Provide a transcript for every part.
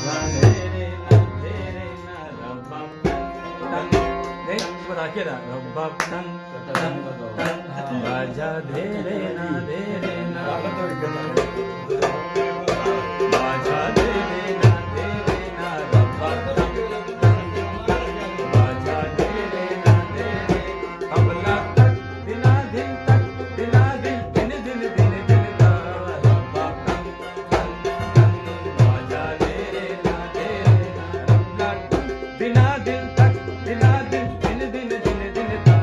बाजा दे रे ना दे रे ना बाजा दे रे ना दे रे ना बाजा दे रे ना दे रे अबला तक दिना दिन तक दिना दिन दिन दिन दिन दिन दा बाजा दे रे ना दे रे अबला तक दिना दिन तक दिना दिन दिन दिन दिन दिन दा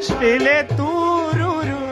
Spille tururu